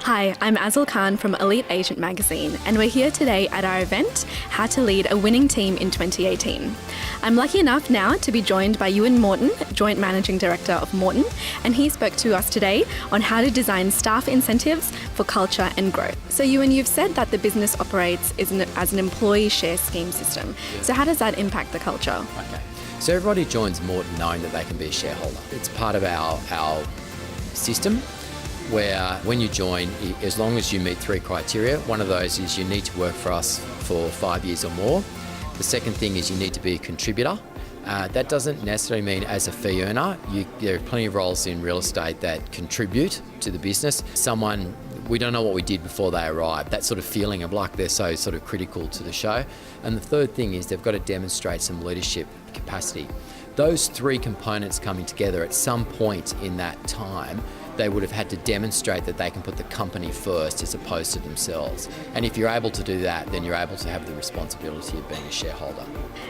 Hi, I'm Azal Khan from Elite Agent Magazine, and we're here today at our event, How to Lead a Winning Team in 2018. I'm lucky enough now to be joined by Ewan Morton, Joint Managing Director of Morton, and he spoke to us today on how to design staff incentives for culture and growth. So Ewan, you've said that the business operates as an employee share scheme system. So how does that impact the culture? Okay. So everybody joins Morton knowing that they can be a shareholder. It's part of our system, where when you join, as long as you meet 3 criteria, one of those is you need to work for us for 5 years or more. The second thing is you need to be a contributor. That doesn't necessarily mean as a fee earner. There are plenty of roles in real estate that contribute to the business. We don't know what we did before they arrived. That sort of feeling of like they're so sort of critical to the show. And the third thing is they've got to demonstrate some leadership capacity. Those 3 components coming together at some point in that time, they would have had to demonstrate that they can put the company first as opposed to themselves. And if you're able to do that, then you're able to have the responsibility of being a shareholder.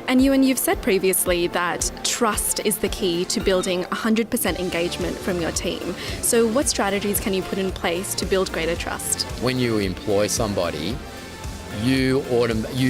And Ewan, you've said previously that trust is the key to building 100% engagement from your team. So what strategies can you put in place to build greater trust? When you employ somebody, you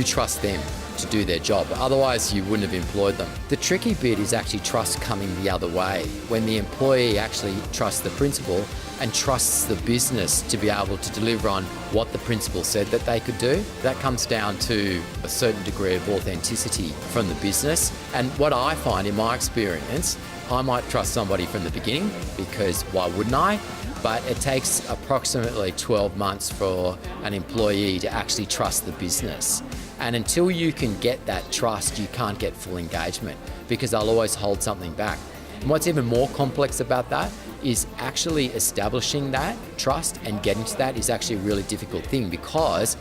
trust them to do their job. Otherwise, you wouldn't have employed them. The tricky bit is actually trust coming the other way. When the employee actually trusts the principal and trusts the business to be able to deliver on what the principal said that they could do, that comes down to a certain degree of authenticity from the business. And what I find in my experience, I might trust somebody from the beginning because why wouldn't I? But it takes approximately 12 months for an employee to actually trust the business. And until you can get that trust, you can't get full engagement because they'll always hold something back. And what's even more complex about that is actually establishing that trust and getting to that is actually a really difficult thing because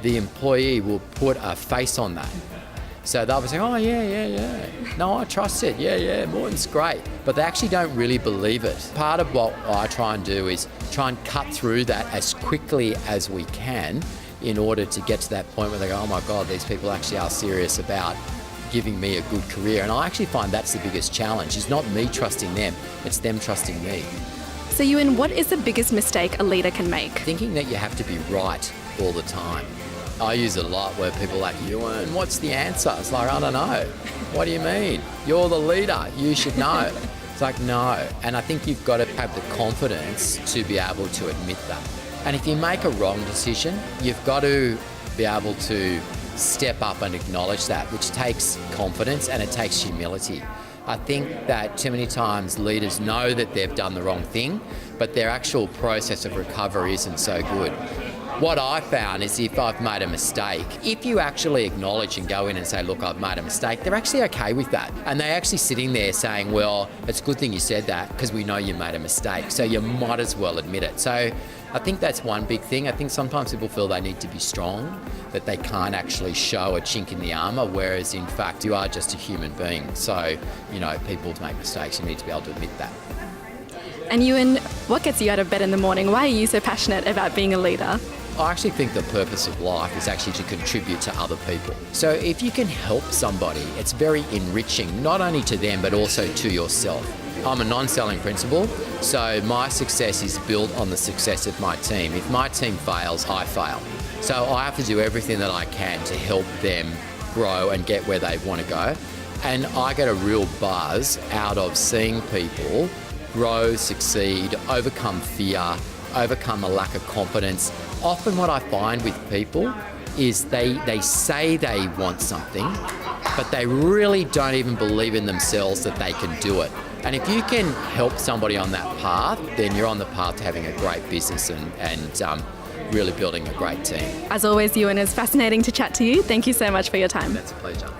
the employee will put a face on that. So they'll be saying, oh, yeah. No, I trust it. Yeah, Morton's great. But they actually don't really believe it. Part of what I try and do is try and cut through that as quickly as we can in order to get to that point where they go, oh my God, these people actually are serious about giving me a good career. And I actually find that's the biggest challenge. It's not me trusting them, it's them trusting me. So Ewan, what is the biggest mistake a leader can make? Thinking that you have to be right all the time. I use it a lot where people are like, Ewan, what's the answer? It's like, I don't know. What do you mean? You're the leader, you should know. It's like, no. And I think you've got to have the confidence to be able to admit that. And if you make a wrong decision, you've got to be able to step up and acknowledge that, which takes confidence and it takes humility. I think that too many times leaders know that they've done the wrong thing, but their actual process of recovery isn't so good. What I found is if I've made a mistake, if you actually acknowledge and go in and say, look, I've made a mistake, they're actually okay with that. And they're actually sitting there saying, well, it's a good thing you said that because we know you made a mistake. So you might as well admit it. So I think that's one big thing. I think sometimes people feel they need to be strong, that they can't actually show a chink in the armour, whereas in fact you are just a human being. So, people make mistakes, you need to be able to admit that. And Ewan, what gets you out of bed in the morning? Why are you so passionate about being a leader? I actually think the purpose of life is actually to contribute to other people. So if you can help somebody, it's very enriching, not only to them, but also to yourself. I'm a non-selling principal, so my success is built on the success of my team. If my team fails, I fail. So I have to do everything that I can to help them grow and get where they want to go. And I get a real buzz out of seeing people grow, succeed, overcome fear, overcome a lack of confidence. Often what I find with people is they say they want something, but they really don't even believe in themselves that they can do it. And if you can help somebody on that path, then you're on the path to having a great business and really building a great team. As always, Ewan, it's fascinating to chat to you. Thank you so much for your time. That's a pleasure.